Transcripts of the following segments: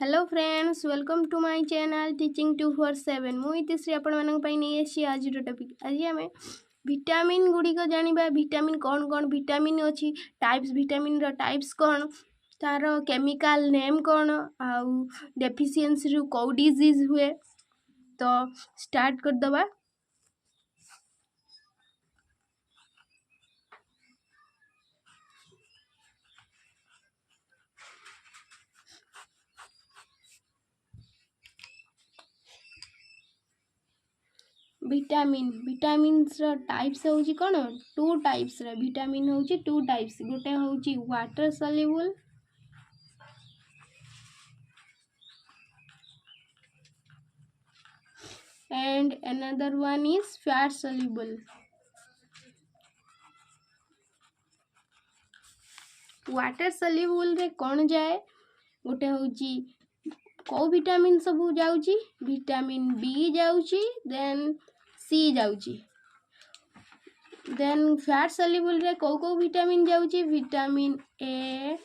Hello friends, welcome to my channel teaching 247। मुई इतिश्री आपण मानक पई नै आसी आज टॉपिक। आज आमे विटामिन गुडी को जानिबा। विटामिन कौन कौन विटामिन अछि, टाइप्स विटामिन रो टाइप्स कौन, तार केमिकल नेम कौन, आउ डेफिशिएंसी रु को डिजीज हुए। तो स्टार्ट कर दबा। विटामिन विटामिन्स रो टाइप्स होची कोन, टू टाइप्स रे विटामिन होची टू टाइप्स। गोटे होची water soluble and another one is fat soluble. Water soluble रे कौन जाए, गोटे होची को विटामिन सब जाउची, विटामिन बी जाउची, देन सी जाउची। देन फैट सॉल्युबल रे को विटामिन जाउची, विटामिन ए,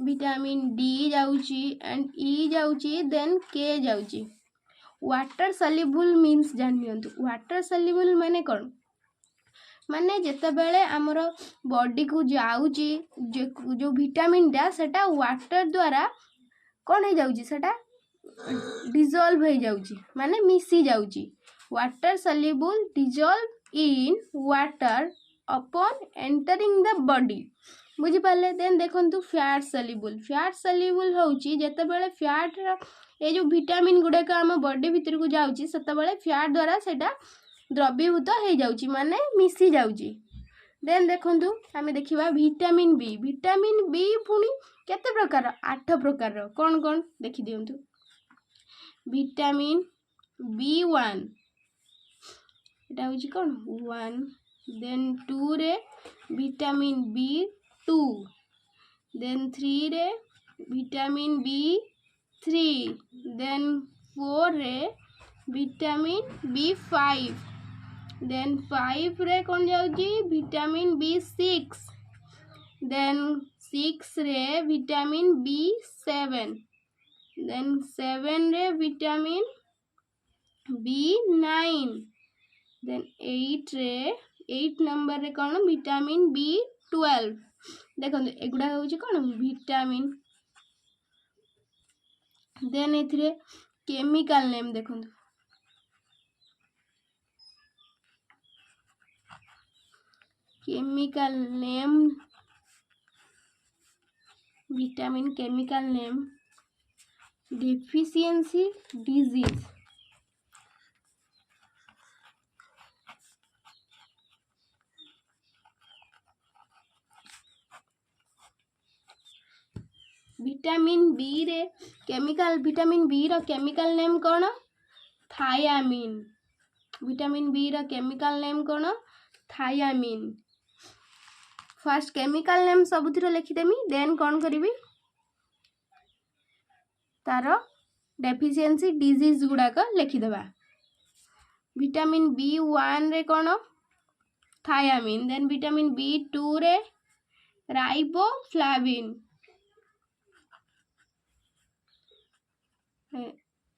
विटामिन डी जाउची एंड ई जाउची, देन के जाउची। वाटर सॉल्युबल मीन्स जानियंतु। वाटर सॉल्युबल माने कौन, माने जेते बेले हमर बॉडी को जाउची जो विटामिन टा सेटा वाटर द्वारा कौन हो जाउची, सेटा डिजॉल्व हो जाउची, माने मिसी जाउची। Water soluble dissolve in water upon entering the body, बुझी पाले। देन देखंतु फैट सॉल्युबल। फैट सॉल्युबल होउची जेते बेले फैट ए जो विटामिन गुडे का हम बॉडी भीतर को जाउची, सेते बेले फैट द्वारा सेटा द्रवीभूत हो जाउची, माने मिसी जाउची। देन देखंतु हमें देखिबा विटामिन बी। विटामिन बी पुनी केते प्रकार, 8 प्रकार। कौन कौन देखि दियंतु। विटामिन B1 एटा होची कौन 1। देन 2 रे विटामिन B2, देन 3 रे विटामिन B3, देन 4 रे विटामिन B5, देन 5 रे कौन जाउची विटामिन B6, देन 6 रे विटामिन B7, देन 7 रे विटामिन B9, देन 8 रे 8 नंबर रे कौन विटामिन B12। देखो एगुड़ा होची कौन विटामिन। देन एथिरे केमिकल नेम देखो, chemical name vitamin chemical name deficiency disease, vitamin B रे केमिकल, विटामिन बी रो केमिकल नेम कौन थायामीन। विटामिन बी रो केमिकल नेम कौन थायामीन। फर्स्ट केमिकल नेम सबुथिरो लिखिदेमी, देन कौन करिवि तारो डेफिशिएंसी डिजीज गुड़ाक लिखिदेबा। विटामिन B1 रे कौन थायामीन, देन विटामिन B2 रे राइबोफ्लाविन,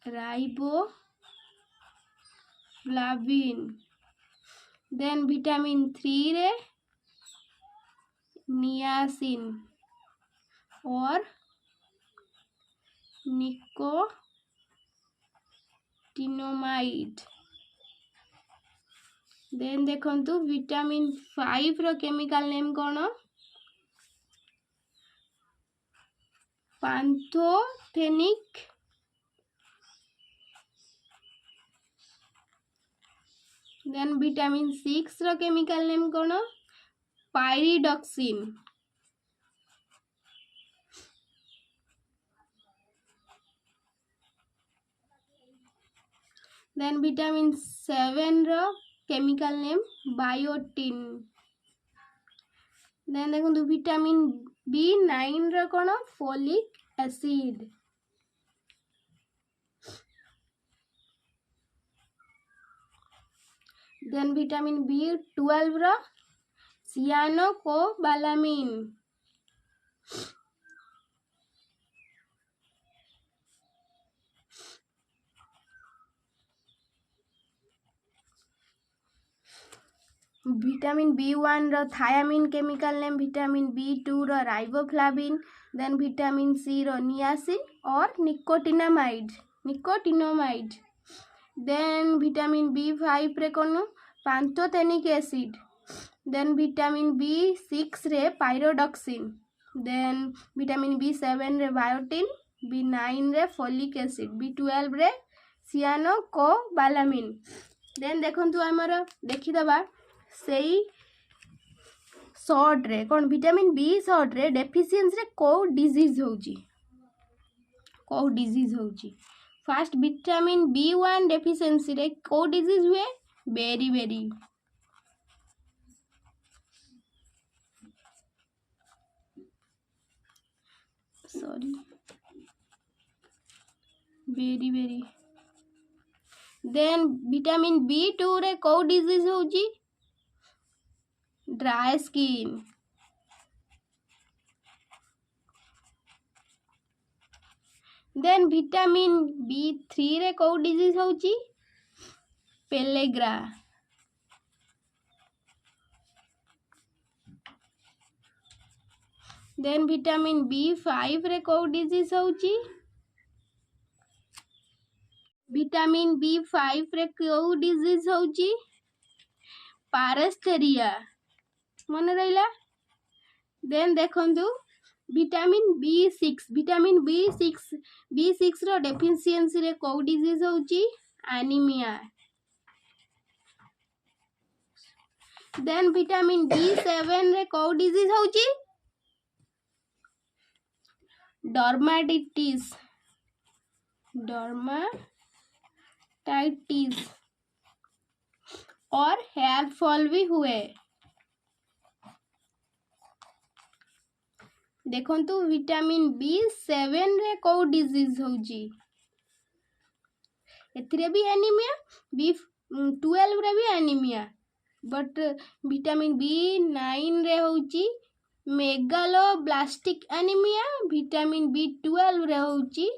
राइबोफ्लाविन, देन विटामिन 3 रे नियासिन और निकोटिनोमाइड। देन देखंतु विटामिन 5 रो केमिकल नेम कौन पांथोथेनिक, देन विटामिन 6 रो केमिकल नेम कौन पाइरिडॉक्सिन, देन विटामिन 7 रो केमिकल नेम बायोटिन। देन देखो विटामिन B9 रो कौन folic acid, then vitamin B12 रो सियानोकोबालामिन, विटामिन B1 रो thiamine chemical name, vitamin B2 रो राइबोफ्लाविन, देन विटामिन C रो नियासिन और निकोटिनामाइड, देन विटामिन B5 रे कोन pantothenic acid, then vitamin B6 रे पायरोडक्सिन, देन विटामिन B7 रे बायोटिन, B9 रे फोलिक एसिड, B12 रे सियानोकोबालामिन। देन देखंतु हमर देखिदबा सेई शॉर्ट रे कोन विटामिन B शॉर्ट रे डेफिशिएंसी रे को डिजीज होउची फर्स्ट विटामिन B1 डेफिशिएंसी रे को डिजीज हुए बेरी देन विटामिन B2 रे को डिजीज होउची dry skin, then vitamin B3 रे को डिजीज होउची पेलेग्रा, देन विटामिन B5 रे को डिजीज होउची विटामिन B5 रे को डिजीज होउची पारेस्थेरिया मन रहिला। देन देखंतु विटामिन B6 रो डेफिशिएंसी रे को डिजीज होउची एनीमिया, देन विटामिन B7 रे को डिजीज होउची डर्माटाइटिस और हेयर फॉल भी हुए। देखंतु विटामिन B7 रे को डिजीज होउची एथिरे भी एनीमिया, B12 रे भी एनीमिया, बट विटामिन B9 रे होउची मेगालोब्लास्टिक एनीमिया, विटामिन B12 रे होउची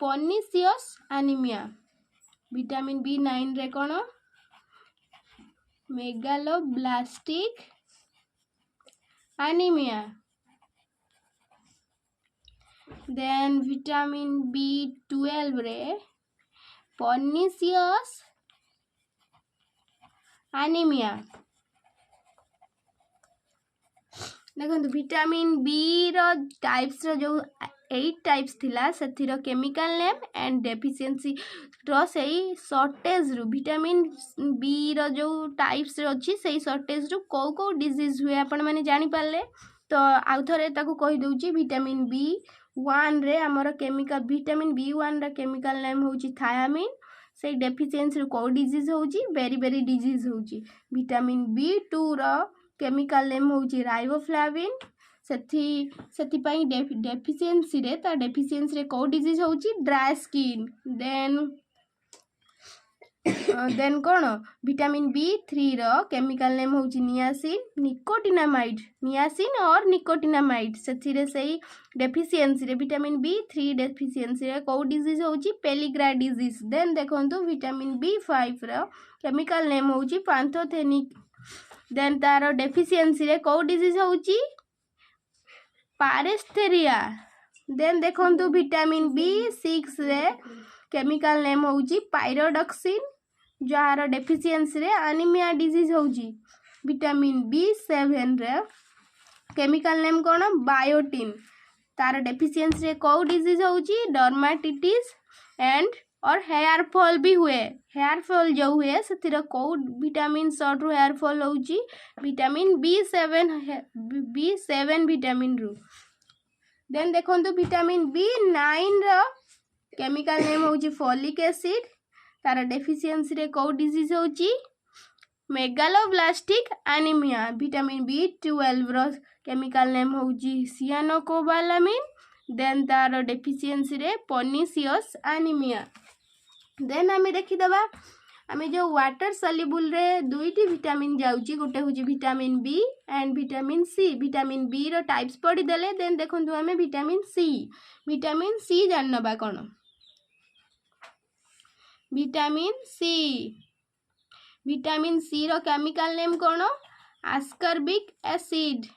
पर्निशियस एनीमिया। विटामिन B9 रे कोन megaloblastic anaemia, then vitamin B12 रे पर्निशियस एनीमिया। देखो विटामिन B रो टाइप्स रो जो 8 टाइप्स थिला सेथिरो केमिकल नेम एंड डेफिशिएंसी रो सेही शॉर्टेज रु विटामिन B रो जो टाइप्स रो अछि सेही शॉर्टेज रु को डिजीज हुए आपण माने जानि पाले। तो आउ थरे ताकू कहि दउची विटामिन B1 रे हमर केमिकल विटामिन B1 रा केमिकल नेम होची थायामिन, से डेफिशिएंसी रो को डिजीज होची बेरी डिजीज होची। विटामिन B2 रो केमिकल नेम होची राइबोफ्लाविन, सेथि पई डेफिशिएंसी रे को डिजीज होची ड्राई स्किन। देन कोन विटामिन B3 रो केमिकल नेम होची नियासिन और निकोटिनामाइड, सेथिरे सेही डेफिशिएंसी रे विटामिन B3 डेफिशिएंसी रे को डिजीज होची पेलिग्रा डिजीज। देन देखंतु विटामिन B5 रो केमिकल नेम होची पांथोथेनिक, देन तारो डेफिशिएंसी रे को डिजीज होची पारेस्थेरिया। देन देखंतु विटामिन B6 रे केमिकल नेम होची पायरोडक्सिन, जार डेफिशिएंसी रे एनीमिया डिजीज होची। विटामिन B7 रे केमिकल नेम कोन बायोटिन, तार डेफिशिएंसी रे को डिजीज होची डर्माटाइटिस एंड और हेयर फॉल भी हुए। हेयर फॉल जो हुए सेतिर को विटामिन शॉर्ट रु हेयर फॉल होची विटामिन B7 विटामिन रु। देन देखंतु विटामिन B9 रो केमिकल नेम होची फोलिक एसिड, तार डेफिशिएंसी रे को डिजीज होची मेगालोब्लास्टिक एनीमिया। विटामिन B12 रो केमिकल नेम होची सियानोकोबालामिन, देन तार डेफिशिएंसी रे पर्निशियस एनीमिया। देन आमे देखि दबा आमे जो वाटर सॉल्युबल रे दुईटी विटामिन जाउची, गोटे होची vitamin B and vitamin C। Vitamin B रो टाइप्स पढ़ी देले। देन देखंतु आमे विटामिन C जाननबा कोन विटामिन C रो केमिकल नेम कोन ascorbic acid.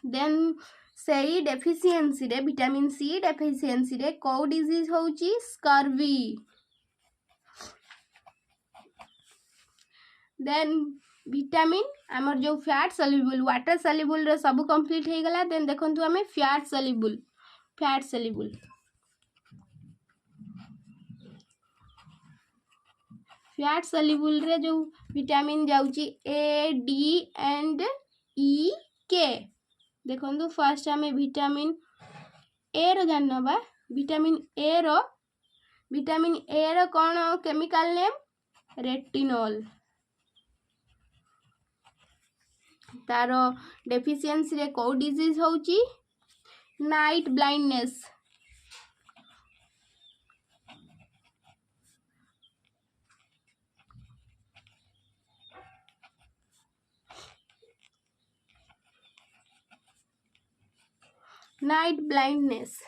Then सेई deficiency रे vitamin C deficiency रे को disease होची scurvy. Then vitamin आमर जो fat soluble water soluble रे सब complete हो गला. Then देखंतु हमें fat soluble फैट सल्युबल रे जो विटामिन जाउची ए डी एंड ई के. देखंतु फर्स्ट हमें विटामिन ए रो जानबा. विटामिन ए रो कोन केमिकल नेम रेटिनॉल. तारो डेफिशिएंसी रे को डिजीज होची नाइट ब्लाइंडनेस. नाइट ब्लाइंडनेस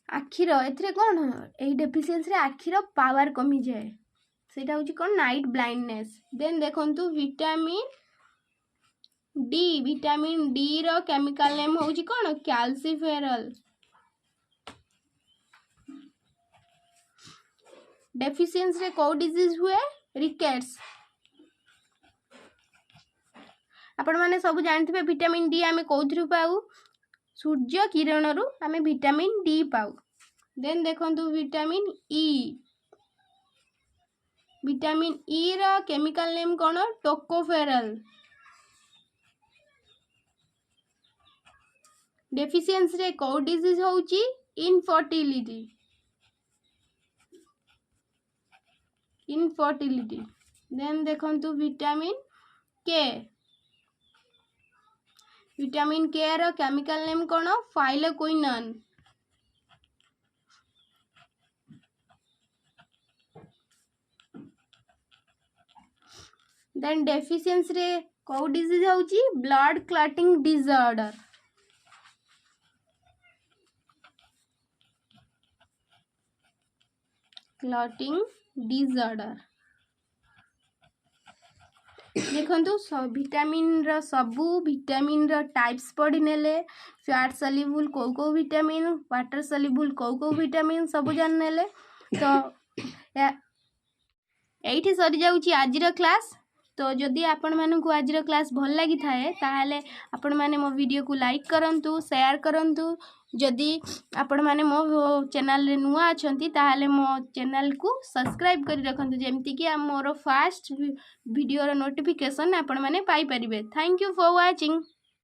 आखिर एथरे कोन एही डेफिशिएंसी रे आखिर पावर कमी जाए सेटा होची कोन नाइट ब्लाइंडनेस. देन देखंतु विटामिन डी रो केमिकल नेम होची कोन कैल्सिफेरॉल. डेफिशिएंसी रे को डिजीज हुए रिकेट्स. आपण माने सब जानथिबे विटामिन डी आमे कोथरु पाऊ सूर्य किरण रु आमे विटामिन डी पाऊ. देन देखंतु विटामिन ई रो केमिकल नेम कोन टोकोफेरॉल. डेफिशिएंसी रे को डिजीज होची इनफर्टिलिटी. देन देखंतु विटामिन के रो केमिकल नेम कोन फाइलोक्विनोन. देन डेफिशिएंसी रे को डिजीज होची ब्लड क्लॉटिंग डिसऑर्डर. देखंतु विटामिन रो टाइप्स पढ़ी नेले. फैट सल्युबल को विटामिन वाटर सल्युबल को विटामिन सब जान नेले. तो एठी सरी जाउची आजिर क्लास. तो जदि आपण मानकु आजिर क्लास भल लगी थाए ताहाले आपण माने मो वीडियो को लाइक करंतु शेयर करंतु. जदि आपण माने मो चैनल रे नुआ अछंती ताहाले मो चैनल को सब्सक्राइब करी रखंतु जेमति कि मोर फास्ट वीडियो रो नोटिफिकेशन आपण माने पाई परिबे. Thank you for watching.